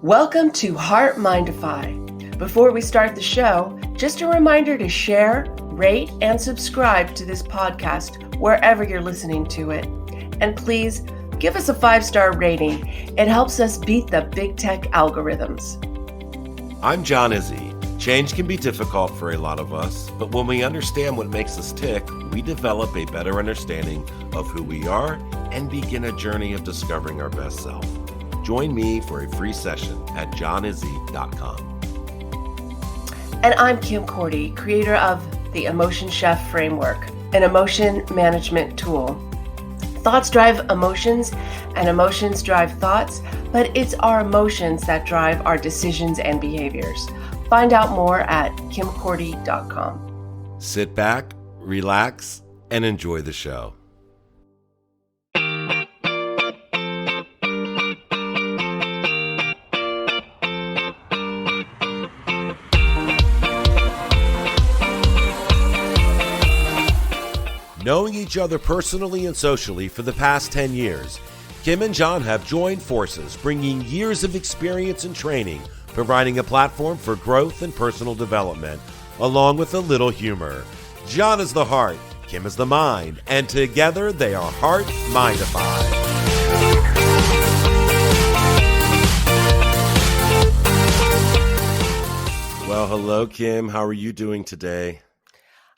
Welcome to HeartMind-ify. Before we start the show, just a reminder to share, rate, and subscribe to this podcast wherever you're listening to it. And please give us a 5-star rating. It helps us beat the big tech algorithms. I'm John Izzy. Change can be difficult for a lot of us, but when we understand what makes us tick, we develop a better understanding of who we are and begin a journey of discovering our best self. Join me for a free session at johnizzy.com. And I'm Kim Cordy, creator of the Emotion Chef Framework, an emotion management tool. Thoughts drive emotions, and emotions drive thoughts, but it's our emotions that drive our decisions and behaviors. Find out more at kimcordy.com. Sit back, relax, and enjoy the show. Knowing each other personally and socially for the past 10 years, Kim and John have joined forces, bringing years of experience and training, providing a platform for growth and personal development, along with a little humor. John is the heart, Kim is the mind, and together they are HeartMind-ify. Well, hello, Kim. How are you doing today?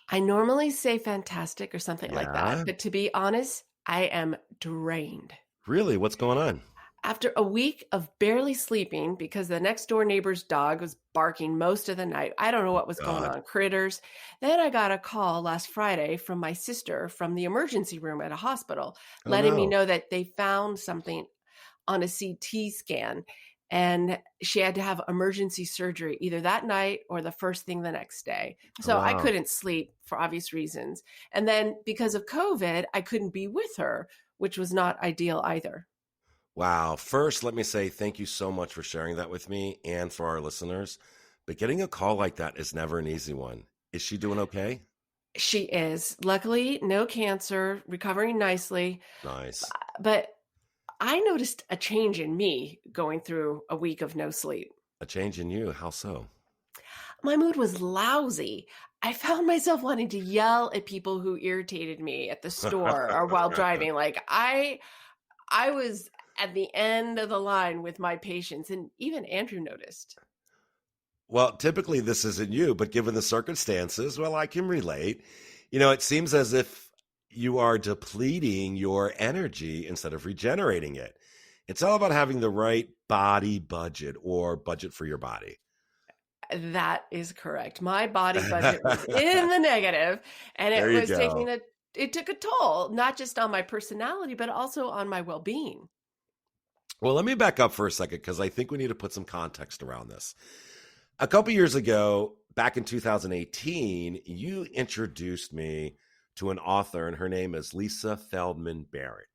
I normally say fantastic or something like that, but to be honest, I am drained. Really? What's going on? After a week of barely sleeping because the next door neighbor's dog was barking most of the night. I don't know what was going on, critters. Then I got a call last Friday from my sister from the emergency room at a hospital, letting me know that they found something on a CT scan and she had to have emergency surgery either that night or the first thing the next day. So I couldn't sleep for obvious reasons. And then because of COVID, I couldn't be with her, which was not ideal either. Wow. First, let me say thank you so much for sharing that with me and for our listeners. But getting a call like that is never an easy one. Is she doing okay? She is. Luckily, no cancer, recovering nicely. Nice. But I noticed a change in me going through a week of no sleep. A change in you? How so? My mood was lousy. I found myself wanting to yell at people who irritated me at the store or while driving. Like I was at the end of the line with my patients, and even Andrew noticed. Well, typically this isn't you, but given the circumstances, well, I can relate. You know, it seems as if you are depleting your energy instead of regenerating it. It's all about having the right body budget or budget for your body. That is correct. My body budget was in the negative, and it took a toll, not just on my personality, but also on my well-being. Well, let me back up for a second because I think we need to put some context around this. A couple years ago, back in 2018, you introduced me to an author, and her name is Lisa Feldman Barrett.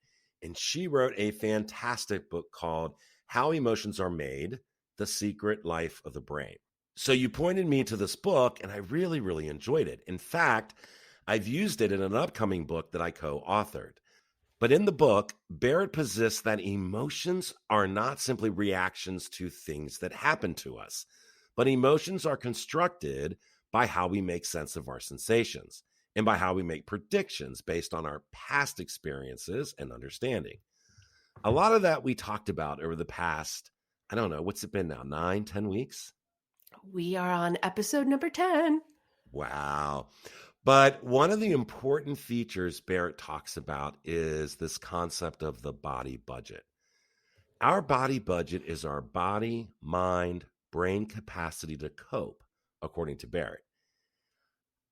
And she wrote a fantastic book called How Emotions Are Made, The Secret Life of the Brain. So you pointed me to this book, and I really, really enjoyed it. In fact, I've used it in an upcoming book that I co-authored. But in the book, Barrett posits that emotions are not simply reactions to things that happen to us, but emotions are constructed by how we make sense of our sensations and by how we make predictions based on our past experiences and understanding. A lot of that we talked about over the past, I don't know, what's it been now, 9-10 weeks? We are on episode number 10. Wow. But one of the important features Barrett talks about is this concept of the body budget. Our body budget is our body, mind, brain capacity to cope, according to Barrett.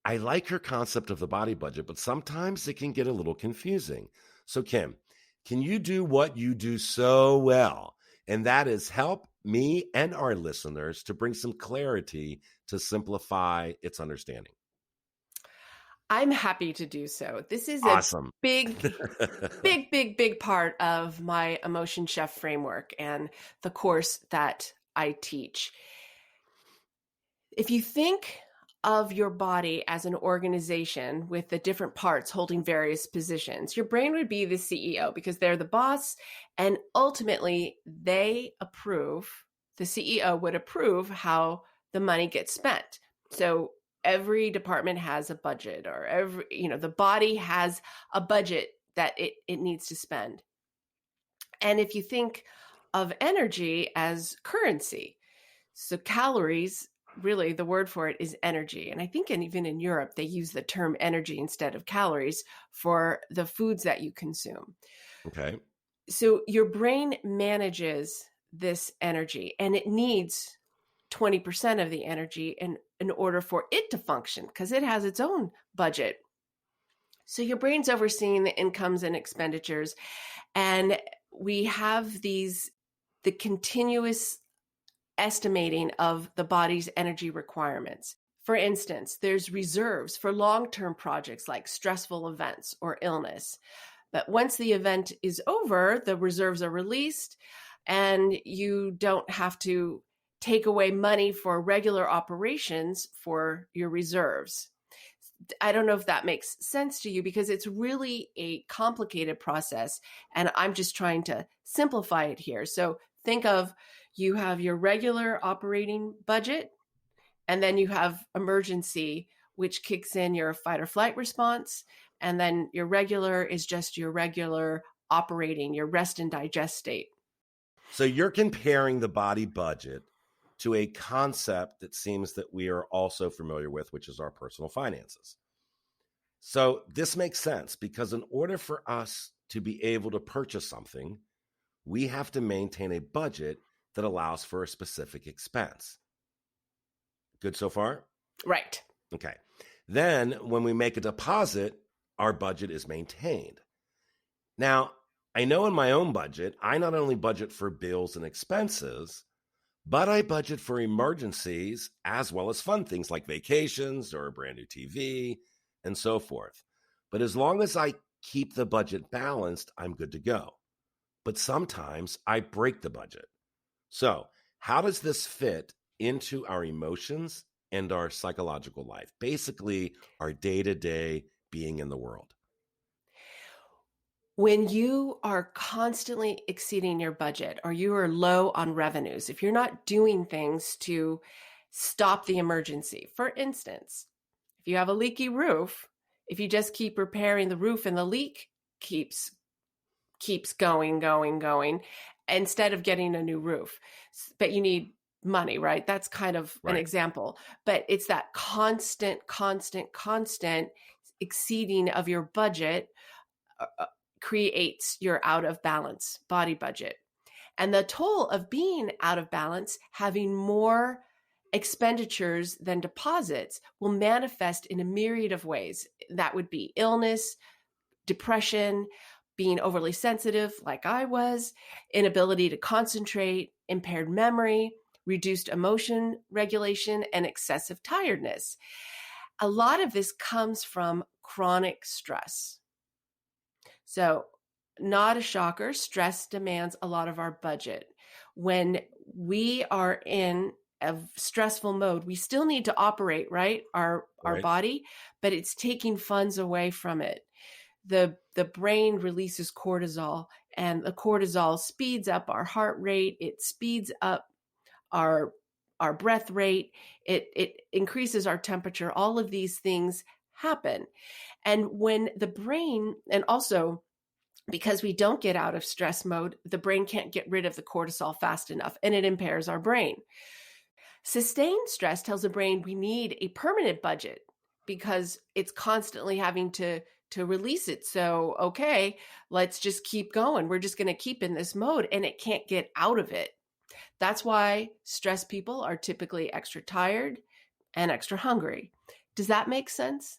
I like her concept of the body budget, but sometimes it can get a little confusing. So Kim, can you do what you do so well? And that is help me and our listeners to bring some clarity to simplify its understanding. I'm happy to do so. This is awesome. A big part of my Emotion Chef framework and the course that I teach. If you think of your body as an organization with the different parts holding various positions, your brain would be the CEO because they're the boss, and ultimately they approve the CEO would approve how the money gets spent. So every department has a budget, or the body has a budget that it needs to spend. And if you think of energy as currency, so calories, really the word for it is energy. And I think even in Europe, they use the term energy instead of calories for the foods that you consume. Okay. So your brain manages this energy, and it needs 20% of the energy in order for it to function, because it has its own budget. So your brain's overseeing the incomes and expenditures. And we have the continuous estimating of the body's energy requirements. For instance, there's reserves for long-term projects like stressful events or illness. But once the event is over, the reserves are released, and you don't have to take away money for regular operations for your reserves. I don't know if that makes sense to you, because it's really a complicated process, and I'm just trying to simplify it here. So think of, you have your regular operating budget, and then you have emergency, which kicks in your fight or flight response. And then your regular is just your regular operating, your rest and digest state. So you're comparing the body budget to a concept that seems that we are also familiar with, which is our personal finances. So this makes sense, because in order for us to be able to purchase something, we have to maintain a budget that allows for a specific expense. Good so far? Right. Okay. Then when we make a deposit, our budget is maintained. Now, I know in my own budget, I not only budget for bills and expenses, but I budget for emergencies as well as fun things like vacations or a brand new TV and so forth. But as long as I keep the budget balanced, I'm good to go. But sometimes I break the budget. So, how does this fit into our emotions and our psychological life? Basically, our day-to-day being in the world. When you are constantly exceeding your budget, or you are low on revenues, if you're not doing things to stop the emergency, for instance, if you have a leaky roof, if you just keep repairing the roof and the leak keeps going, instead of getting a new roof, but you need money, right? That's kind of an Right. example. But it's that constant exceeding of your budget creates your out of balance body budget. And the toll of being out of balance, having more expenditures than deposits, will manifest in a myriad of ways. That would be illness, depression, being overly sensitive, like I was, inability to concentrate, impaired memory, reduced emotion regulation, and excessive tiredness. A lot of this comes from chronic stress. So, not a shocker, stress demands a lot of our budget. When we are in a stressful mode, we still need to operate, right? Our Right. body, but it's taking funds away from it. The brain releases cortisol, and the cortisol speeds up our heart rate, it speeds up our breath rate, it increases our temperature. All of these things happen. And when the brain, and also because we don't get out of stress mode, the brain can't get rid of the cortisol fast enough, and it impairs our brain. Sustained stress tells the brain we need a permanent budget, because it's constantly having to release it. So, okay, let's just keep going. We're just going to keep in this mode, and it can't get out of it. That's why stressed people are typically extra tired and extra hungry. Does that make sense?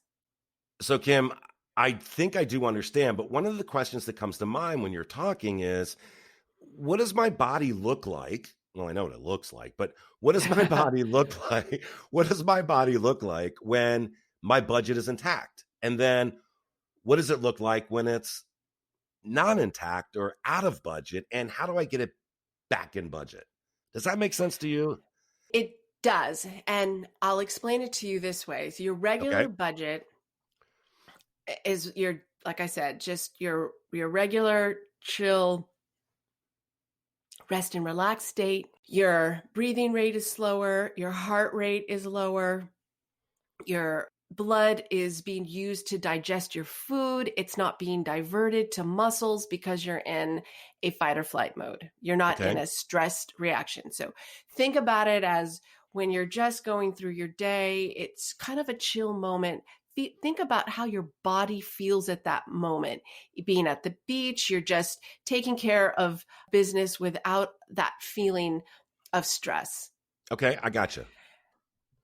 So, Kim, I think I do understand, but one of the questions that comes to mind when you're talking is, what does my body look like? Well, I know what it looks like, but what does my body look like? What does my body look like when my budget is intact? And then what does it look like when it's not intact or out of budget? And how do I get it back in budget? Does that make sense to you? It does. And I'll explain it to you this way. So your Okay. regular budget is your, like I said, just your regular chill rest and relax state. Your breathing rate is slower, your heart rate is lower, your blood is being used to digest your food. It's not being diverted to muscles because you're in a fight or flight mode. You're not in Okay. a stressed reaction. So think about it as when you're just going through your day, it's kind of a chill moment. Think about how your body feels at that moment. Being at the beach, you're just taking care of business without that feeling of stress. Okay. I gotcha.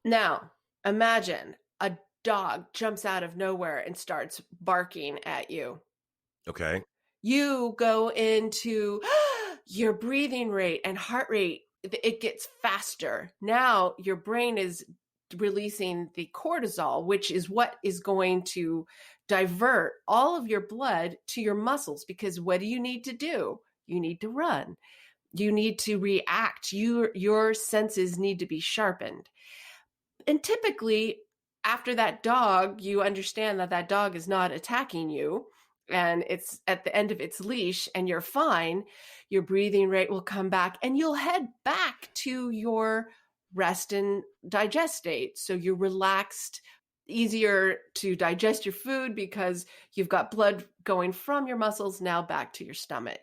Now, imagine a dog jumps out of nowhere and starts barking at you. Okay. You go into your breathing rate and heart rate, it gets faster. Now your brain is releasing the cortisol, which is what is going to divert all of your blood to your muscles. Because what do you need to do? You need to run. You need to react. Your senses need to be sharpened. And typically, after that dog, you understand that that dog is not attacking you and it's at the end of its leash and you're fine. Your breathing rate will come back and you'll head back to your rest and digest state. So you're relaxed, easier to digest your food because you've got blood going from your muscles now back to your stomach.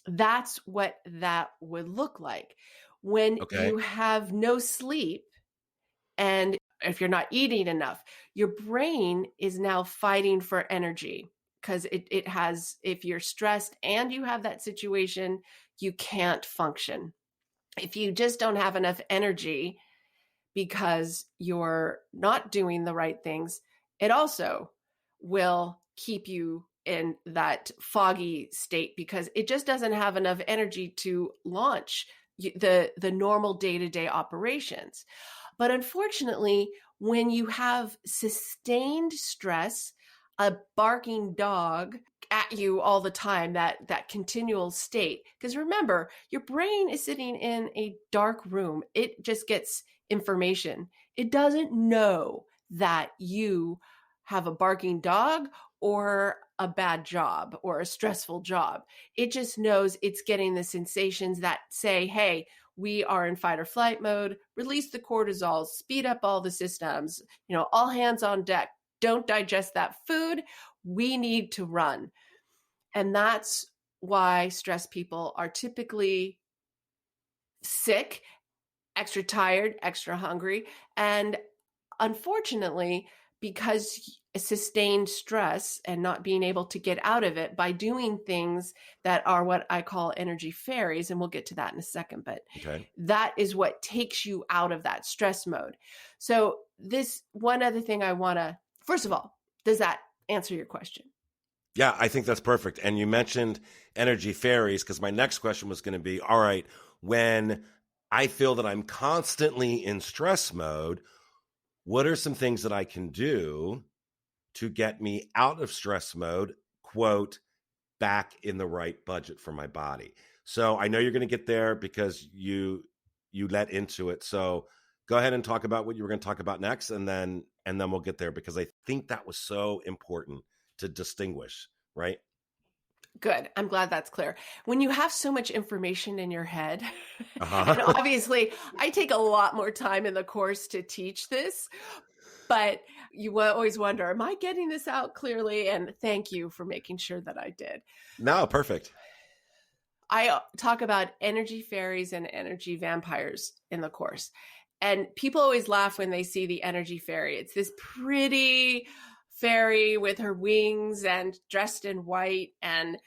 That's what that would look like. When Okay. you have no sleep, and if you're not eating enough, your brain is now fighting for energy because it has, if you're stressed and you have that situation, you can't function. If you just don't have enough energy because you're not doing the right things, it also will keep you in that foggy state because it just doesn't have enough energy to launch the normal day-to-day operations. But unfortunately, when you have sustained stress, a barking dog at you all the time, that continual state, because remember, your brain is sitting in a dark room. It just gets information. It doesn't know that you have a barking dog or a bad job or a stressful job. It just knows it's getting the sensations that say, hey, we are in fight or flight mode, release the cortisol, speed up all the systems, all hands on deck. Don't digest that food. We need to run. And that's why stressed people are typically sick, extra tired, extra hungry. And unfortunately, because sustained stress and not being able to get out of it by doing things that are what I call energy fairies, and we'll get to that in a second, but Okay. that is what takes you out of that stress mode. So this one other thing I want to, first of all, does that answer your question? Yeah, I think that's perfect. And you mentioned energy fairies because my next question was going to be, all right, when I feel that I'm constantly in stress mode, what are some things that I can do to get me out of stress mode, quote, back in the right budget for my body? So I know you're going to get there because you let into it. So go ahead and talk about what you were going to talk about next, and then we'll get there because I think that was so important to distinguish, right? Good. I'm glad that's clear. When you have so much information in your head, and Uh-huh. obviously I take a lot more time in the course to teach this, but you always wonder, am I getting this out clearly? And thank you for making sure that I did. No, perfect. I talk about energy fairies and energy vampires in the course. And people always laugh when they see the energy fairy. It's this pretty fairy with her wings and dressed in white. And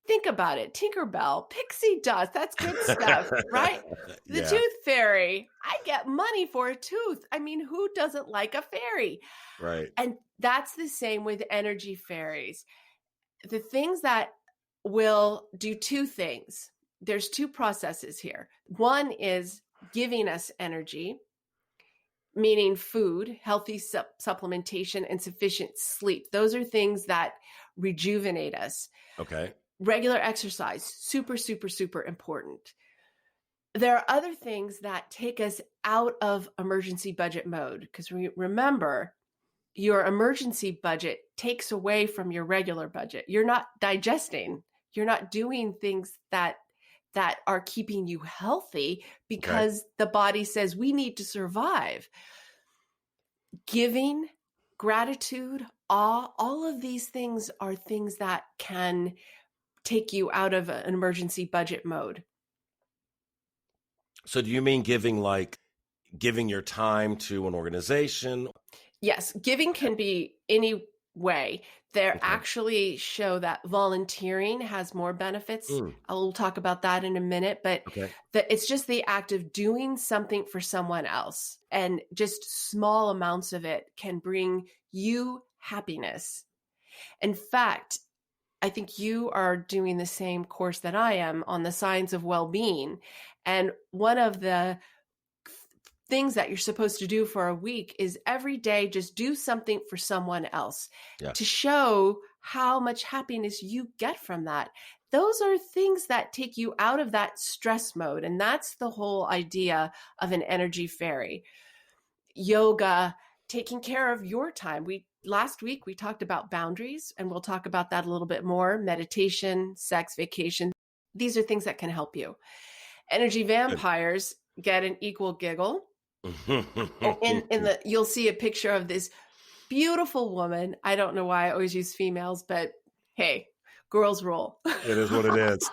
think about it. Tinkerbell, pixie dust, that's good stuff, right? The Yeah, tooth fairy, I get money for a tooth. I mean, who doesn't like a fairy? right. And that's the same with energy fairies. The things that will do two things. There's two processes here. One is giving us energy, meaning food, healthy supplementation, and sufficient sleep. Those are things that rejuvenate us. Okay. Regular exercise, super, super, super important. There are other things that take us out of emergency budget mode because remember, your emergency budget takes away from your regular budget. You're not digesting. You're not doing things that that are keeping you healthy Okay. because the body says we need to survive. Giving, gratitude, awe, all of these things are things that can take you out of an emergency budget mode. So do you mean giving, like giving your time to an organization? Yes, giving can be any way. They Okay. actually show that volunteering has more benefits. Mm, I'll talk about that in a minute, but okay. it's just the act of doing something for someone else, and just small amounts of it can bring you happiness. In fact, I think you are doing the same course that I am on the science of well-being. And one of the things that you're supposed to do for a week is every day just do something for someone else Yeah. to show how much happiness you get from that. Those are things that take you out of that stress mode. And that's the whole idea of an energy fairy. Yoga, taking care of your time. Last week we talked about boundaries, and we'll talk about that a little bit more. Meditation, sex, vacation. These are things that can help you. Energy Good. vampires get an equal giggle. Oh, in the you'll see a picture of this beautiful woman. I don't know why I always use females, but hey, girls rule. It is what it is.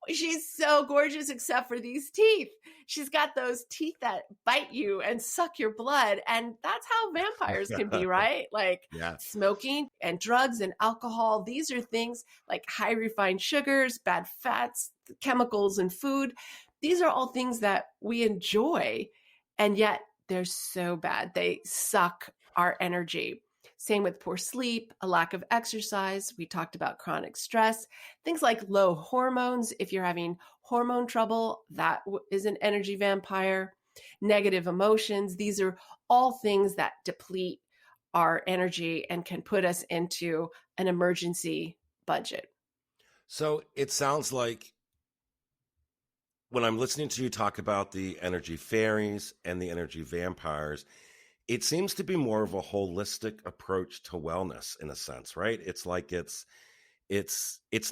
She's so gorgeous, except for these teeth. She's got those teeth that bite you and suck your blood. And that's how vampires can be, right? Like Yeah. smoking and drugs and alcohol. These are things like high refined sugars, bad fats, chemicals in food. These are all things that we enjoy, and yet they're so bad. They suck our energy. Same with poor sleep, a lack of exercise. We talked about chronic stress, things like low hormones. If you're having hormone trouble, that is an energy vampire. Negative emotions. These are all things that deplete our energy and can put us into an emergency budget. So it sounds like when I'm listening to you talk about the energy fairies and the energy vampires, it seems to be more of a holistic approach to wellness in a sense, right? It's like it's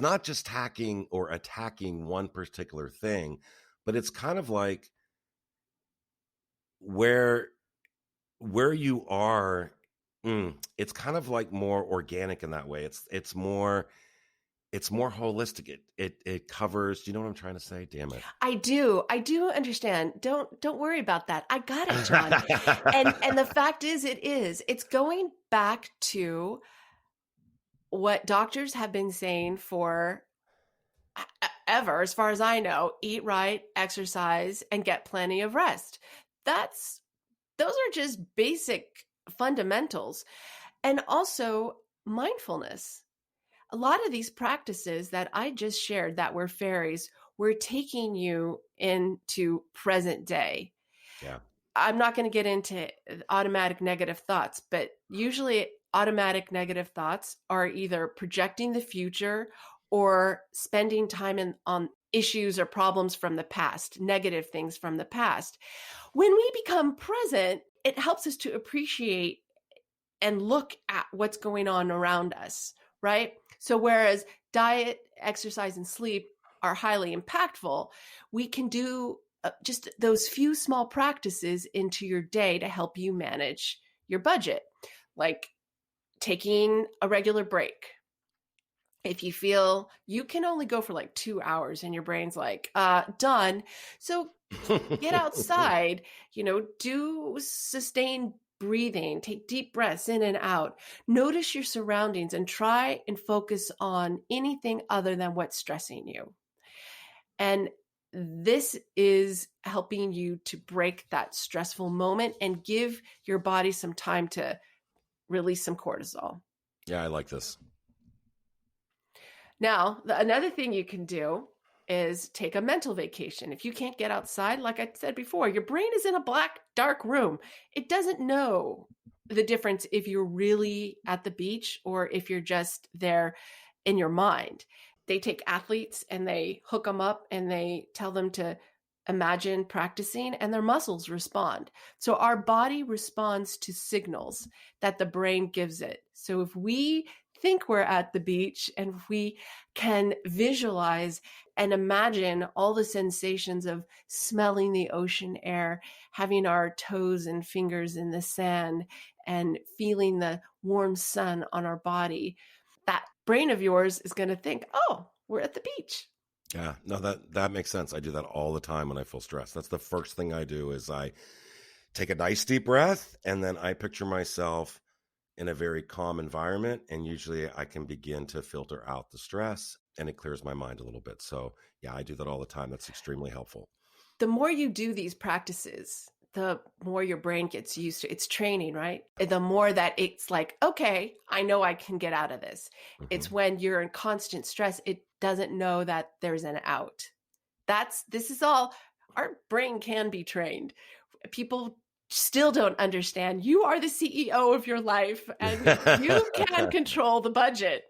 not just hacking or attacking one particular thing, but it's kind of like where you are, it's kind of like more organic in that way. It's more holistic. It covers, do you know what I'm trying to say? Damn it. I do. I do understand. Don't worry about that. I got it, John. And the fact is it's going back to what doctors have been saying for ever, as far as I know: eat right, exercise, and get plenty of rest. Those are just basic fundamentals. And also mindfulness. A lot of these practices that I just shared that were fairies were taking you into present day. Yeah. I'm not going to get into automatic negative thoughts, but usually automatic negative thoughts are either projecting the future or spending time on issues or problems from the past, negative things from the past. When we become present, it helps us to appreciate and look at what's going on around us, right? So whereas diet, exercise, and sleep are highly impactful, we can do just those few small practices into your day to help you manage your budget, like taking a regular break. If you feel you can only go for like 2 hours and your brain's like, done. So get outside, do sustained breathing, take deep breaths in and out. Notice your surroundings and try and focus on anything other than what's stressing you. And this is helping you to break that stressful moment and give your body some time to release some cortisol. Yeah, I like this. Now, another thing you can do is take a mental vacation. If you can't get outside, like I said before, your brain is in a black, dark room. It doesn't know the difference if you're really at the beach or if you're just there in your mind. They take athletes and they hook them up and they tell them to imagine practicing, and their muscles respond. So our body responds to signals that the brain gives it. So if we think we're at the beach and we can visualize and imagine all the sensations of smelling the ocean air, having our toes and fingers in the sand, and feeling the warm sun on our body, that brain of yours is going to think, oh, we're at the beach. Yeah, no, that makes sense. I do that all the time when I feel stressed. That's the first thing I do is I take a nice deep breath, and then I picture myself in a very calm environment, and usually I can begin to filter out the stress and it clears my mind a little bit. So yeah, I do that all the time. That's extremely helpful. The more you do these practices, the more your brain gets used to it's training, right? The more that it's like, okay, I know I can get out of this. It's Hmm. when you're in constant stress, it doesn't know that there's an out. This is all our brain can be trained. People still don't understand. You are the CEO of your life and you can control the budget.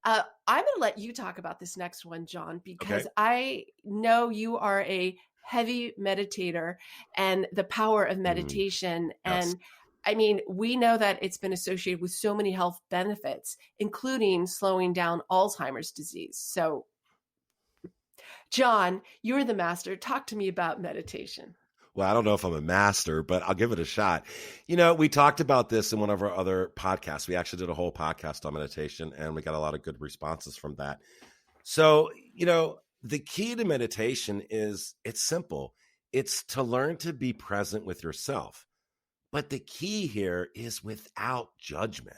I'm going to let you talk about this next one, John, because Okay. I know you are a heavy meditator and the power of Mm, meditation. yes. And I mean, we know that it's been associated with so many health benefits, including slowing down Alzheimer's disease. So, John, you're the master. Talk to me about meditation. Well, I don't know if I'm a master, but I'll give it a shot. You know, we talked about this in one of our other podcasts. We actually did a whole podcast on meditation, and we got a lot of good responses from that. So, the key to meditation is it's simple. It's to learn to be present with yourself. But the key here is without judgment.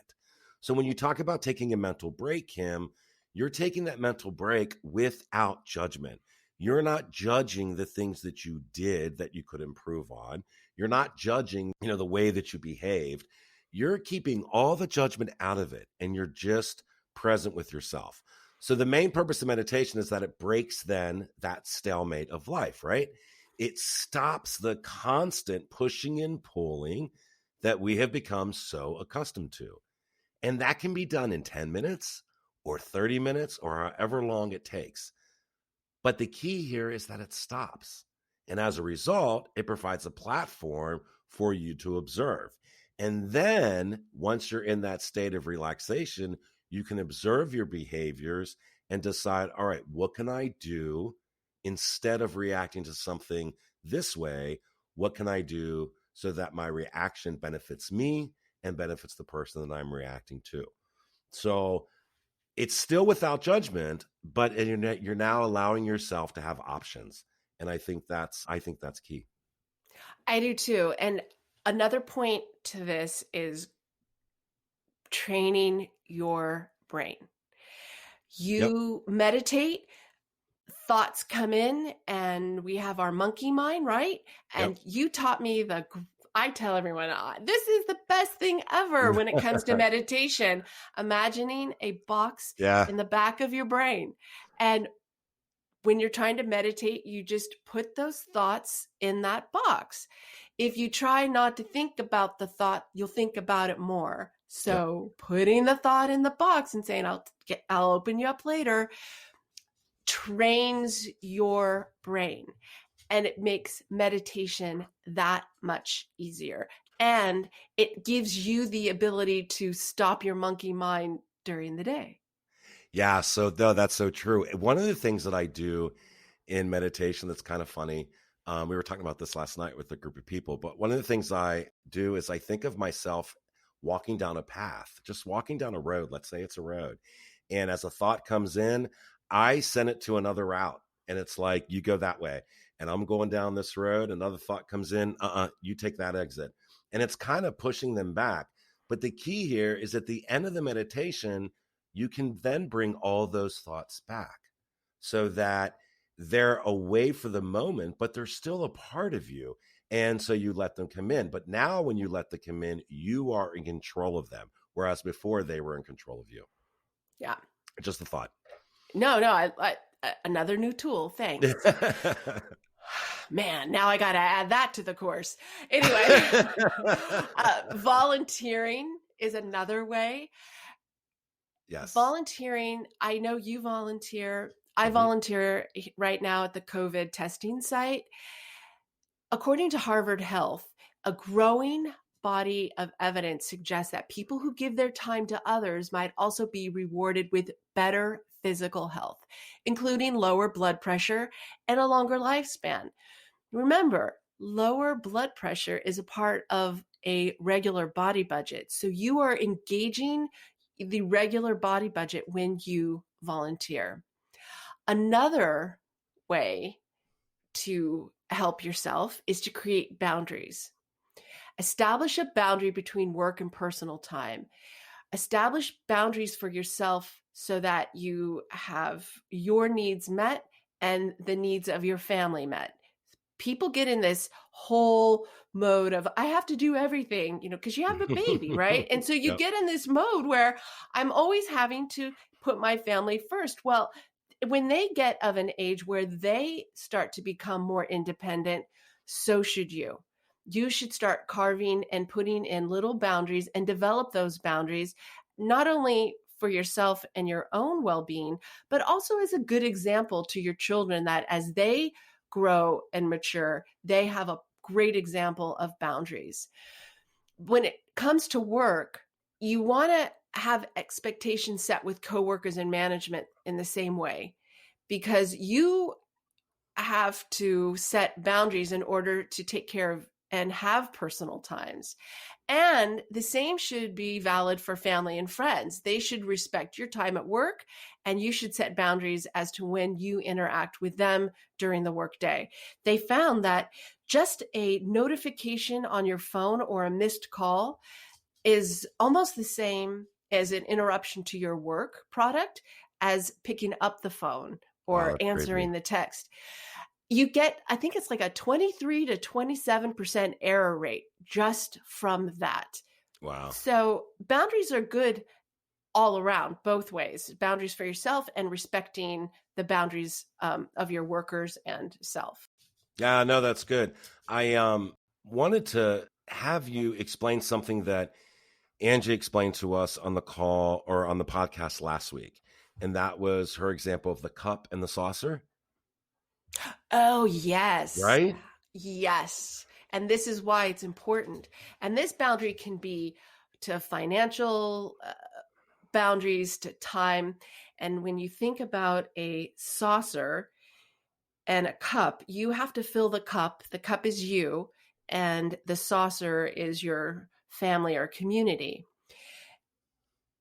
So when you talk about taking a mental break, Kim, you're taking that mental break without judgment. You're not judging the things that you did that you could improve on. You're not judging, the way that you behaved. You're keeping all the judgment out of it and you're just present with yourself. So the main purpose of meditation is that it breaks then that stalemate of life, right? It stops the constant pushing and pulling that we have become so accustomed to. And that can be done in 10 minutes or 30 minutes or however long it takes. But the key here is that it stops. And as a result, it provides a platform for you to observe. And then once you're in that state of relaxation, you can observe your behaviors and decide, all right, what can I do instead of reacting to something this way? What can I do so that my reaction benefits me and benefits the person that I'm reacting to? So it's still without judgment, but you're now allowing yourself to have options. And I think that's key. I do too. And another point to this is training your brain. Yep. You meditate, thoughts come in, and we have our monkey mind, right? Yep. And you taught me I tell everyone, this is the best thing ever when it comes to meditation. Imagining a box Yeah. in the back of your brain. And when you're trying to meditate, you just put those thoughts in that box. If you try not to think about the thought, you'll think about it more. Yep. So putting the thought in the box and saying, I'll open you up later, trains your brain and it makes meditation that much easier. And it gives you the ability to stop your monkey mind during the day. Yeah. So no, that's so true. One of the things that I do in meditation that's kind of funny. We were talking about this last night with a group of people, but one of the things I do is I think of myself walking down a path, just walking down a road. Let's say it's a road. And as a thought comes in, I send it to another route. And it's like, you go that way. And I'm going down this road. Another thought comes in, you take that exit. And it's kind of pushing them back. But the key here is at the end of the meditation, you can then bring all those thoughts back so that they're away for the moment, but they're still a part of you. And so you let them come in. But now when you let them come in, you are in control of them. Whereas before they were in control of you. Yeah. Just a thought. No, another new tool. Thanks. Man, now I got to add that to the course. Anyway, volunteering is another way. Yes. Volunteering, I know you volunteer. I Hmm. volunteer right now at the COVID testing site. According to Harvard Health, a growing body of evidence suggests that people who give their time to others might also be rewarded with better physical health, including lower blood pressure and a longer lifespan. Remember, lower blood pressure is a part of a regular body budget. So you are engaging the regular body budget when you volunteer. Another way to help yourself is to create boundaries. Establish a boundary between work and personal time. Establish boundaries for yourself so that you have your needs met and the needs of your family met. People get in this whole mode of, I have to do everything, because you have a baby, right? And so you Yep. get in this mode where I'm always having to put my family first. Well, when they get of an age where they start to become more independent, so should you. You should start carving and putting in little boundaries and develop those boundaries, not only for yourself and your own well-being, but also as a good example to your children that as they grow and mature, they have a great example of boundaries. When it comes to work, you want to have expectations set with coworkers and management in the same way, because you have to set boundaries in order to take care of and have personal times. And the same should be valid for family and friends. They should respect your time at work, and you should set boundaries as to when you interact with them during the workday. They found that just a notification on your phone or a missed call is almost the same as an interruption to your work product as picking up the phone or Wow, that's answering crazy. the text. You get, I think it's like a 23 to 27% error rate just from that. Wow. So boundaries are good all around, both ways. Boundaries for yourself and respecting the boundaries of your workers and self. Yeah, no, that's good. I wanted to have you explain something that Angie explained to us on the call or on the podcast last week. And that was her example of the cup and the saucer, Oh, yes. right? Yes. And this is why it's important. And this boundary can be to financial boundaries, to time. And when you think about a saucer and a cup, you have to fill the cup. The cup is you, and the saucer is your family or community.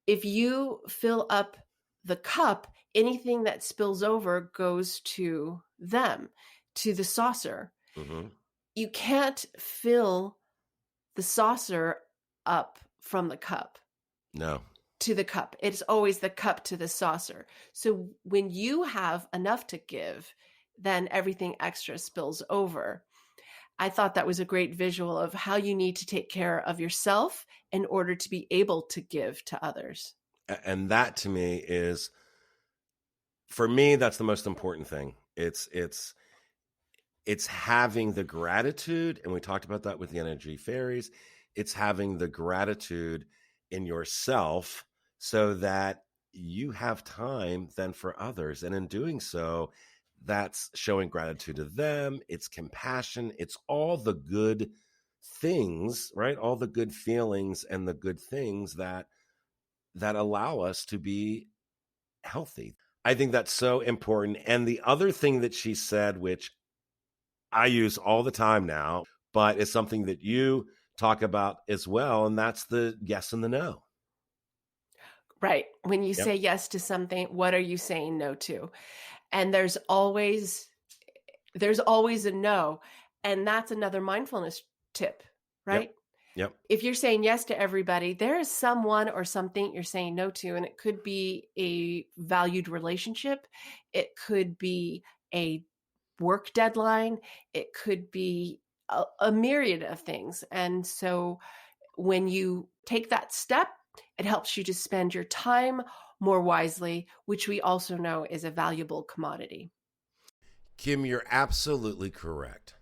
If you fill up the cup, anything that spills over goes to them, to the saucer. Mm-hmm. You can't fill the saucer up from the cup No. to the cup. It's always the cup to the saucer. So when you have enough to give, then everything extra spills over. I thought that was a great visual of how you need to take care of yourself in order to be able to give to others. And that to me is, for me, that's the most important thing. It's having the gratitude, and we talked about that with the Energy Fairies. It's having the gratitude in yourself so that you have time then for others. And in doing so, that's showing gratitude to them. It's compassion. It's all the good things, right? All the good feelings and the good things that allow us to be healthy. I think that's so important. And the other thing that she said, which I use all the time now, but it's something that you talk about as well, and that's the yes and the no. Right. When you Yep. say yes to something, what are you saying no to? And there's always a no. And that's another mindfulness tip, right? Yep. If you're saying yes to everybody, there is someone or something you're saying no to, and it could be a valued relationship. It could be a work deadline. It could be a myriad of things. And so when you take that step, it helps you to spend your time more wisely, which we also know is a valuable commodity. Kim, you're absolutely correct.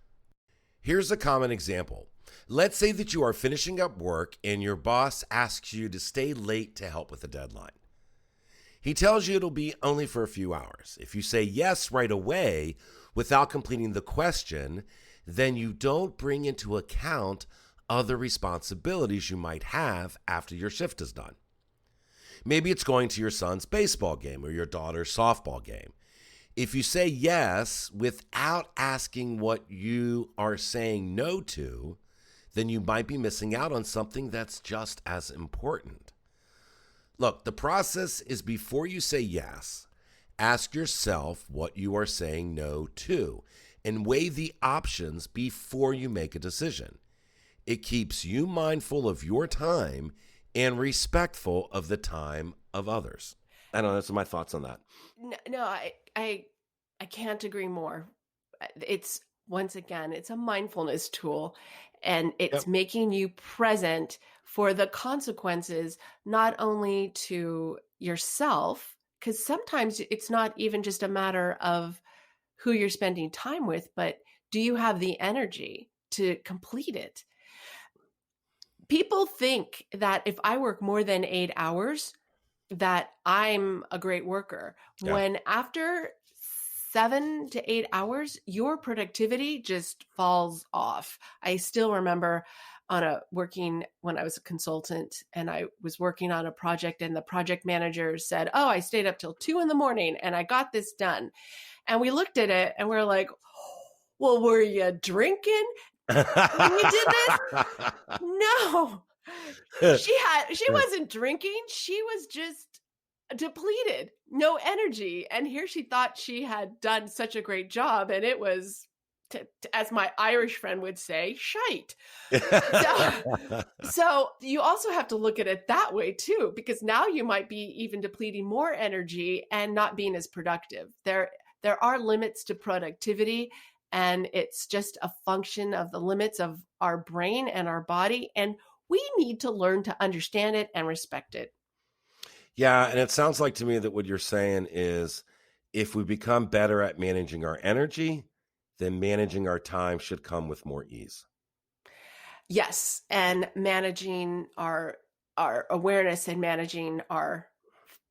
Here's a common example. Let's say that you are finishing up work and your boss asks you to stay late to help with a deadline. He tells you it'll be only for a few hours. If you say yes right away without completing the question, then you don't bring into account other responsibilities you might have after your shift is done. Maybe it's going to your son's baseball game or your daughter's softball game. If you say yes without asking what you are saying no to, then you might be missing out on something that's just as important. Look, the process is before you say yes, ask yourself what you are saying no to and weigh the options before you make a decision. It keeps you mindful of your time and respectful of the time of others. I don't know. Those are my thoughts on that. No, I can't agree more. It's once again, it's a mindfulness tool, and it's Yep. making you present for the consequences, not only to yourself, because sometimes it's not even just a matter of who you're spending time with, but do you have the energy to complete it? People think that if I work more than 8 hours, that I'm a great worker. Yeah. When after 7 to 8 hours, your productivity just falls off. I still remember working when I was a consultant and I was working on a project, and the project manager said, "Oh, I stayed up till 2 a.m. and I got this done." And we looked at it and we're like, "Well, were you drinking when you did this?" No. She wasn't drinking. She was just depleted, no energy. And here she thought she had done such a great job, and it was, as my Irish friend would say, shite. So you also have to look at it that way too, because now you might be even depleting more energy and not being as productive. There are limits to productivity, and it's just a function of the limits of our brain and our body, and we need to learn to understand it and respect it. Yeah, and it sounds like to me that what you're saying is if we become better at managing our energy, then managing our time should come with more ease. Yes, and managing our awareness and managing our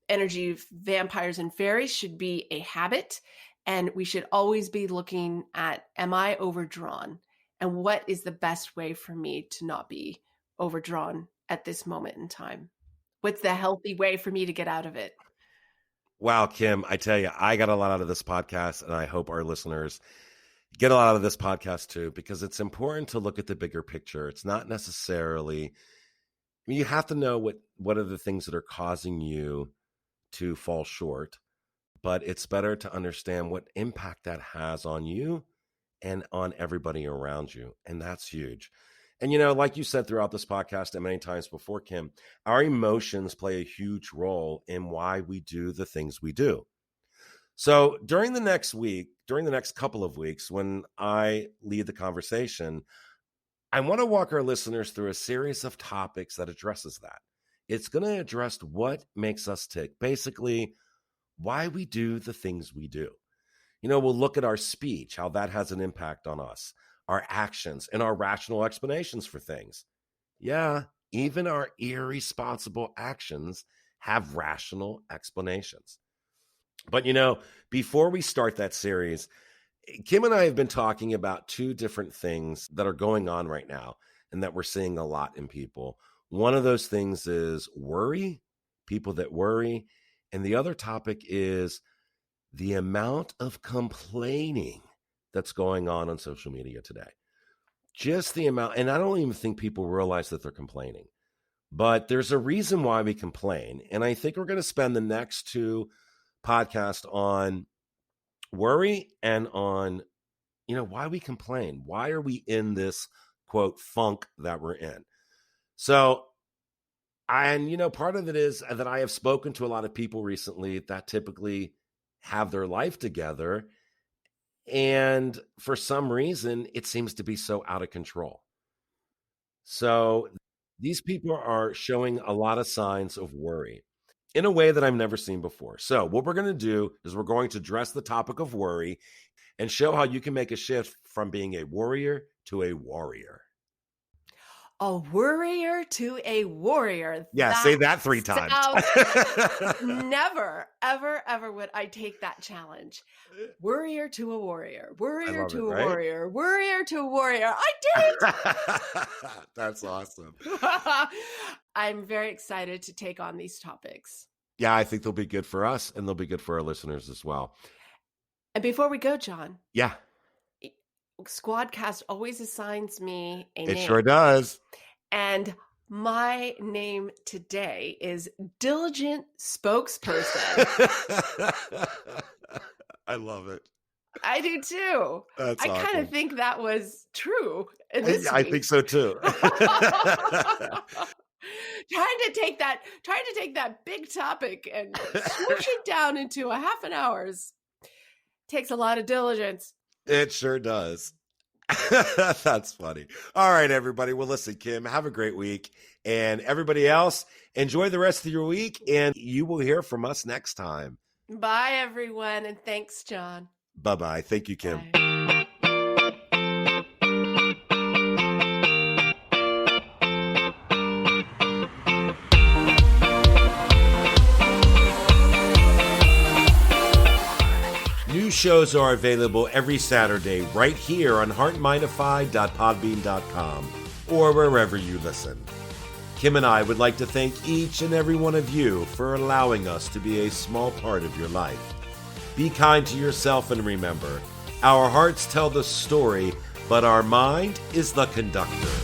energy vampires and fairies should be a habit, and we should always be looking at, am I overdrawn, and what is the best way for me to not be overdrawn at this moment in time? What's the healthy way for me to get out of it? Wow, Kim, I tell you, I got a lot out of this podcast, and I hope our listeners get a lot out of this podcast too, because it's important to look at the bigger picture. It's not necessarily, I mean, you have to know what are the things that are causing you to fall short, but it's better to understand what impact that has on you and on everybody around you. And that's huge. And, like you said throughout this podcast and many times before, Kim, our emotions play a huge role in why we do the things we do. So during the next couple of weeks, when I lead the conversation, I want to walk our listeners through a series of topics that addresses that. It's going to address what makes us tick, basically why we do the things we do. We'll look at our speech, how that has an impact on us, our actions, and our rational explanations for things. Yeah, even our irresponsible actions have rational explanations. But, before we start that series, Kim and I have been talking about two different things that are going on right now and that we're seeing a lot in people. One of those things is worry, people that worry. And the other topic is the amount of complaining that's going on social media today. Just the amount. And I don't even think people realize that they're complaining. But there's a reason why we complain. And I think we're going to spend the next two podcasts on worry and on, why we complain. Why are we in this, quote, funk that we're in? So, and, part of it is that I have spoken to a lot of people recently that typically have their life together. And for some reason, it seems to be so out of control. So these people are showing a lot of signs of worry in a way that I've never seen before. So what we're going to do is we're going to address the topic of worry and show how you can make a shift from being a worrier to a warrior. A worrier to a warrior. Yeah, say that 3 times. Sounds never, ever, ever would I take that challenge. Worrier to a warrior, I worrier love it, to a right? warrior, worrior to a warrior. I did That's awesome. it. I'm very excited to take on these topics. Yeah, I think they'll be good for us and they'll be good for our listeners as well. And before we go, John, Yeah, Squadcast always assigns me a it name. sure does. And my name today is Diligent Spokesperson. I love it. I do too. That's I kind awesome. of think that was true in this I week. think so too. Trying to take that big topic and swoosh it down into a half an hour's takes a lot of diligence. It sure does. That's funny. All right, everybody. Well, listen, Kim, have a great week. And everybody else, enjoy the rest of your week. And you will hear from us next time. Bye, everyone. And thanks, John. Bye-bye. Thank you, Kim. Bye. New shows are available every Saturday right here on HeartMind-ify.podbean.com or wherever you listen. Kim and I would like to thank each and every one of you for allowing us to be a small part of your life. Be kind to yourself and remember, our hearts tell the story, but our mind is the conductor.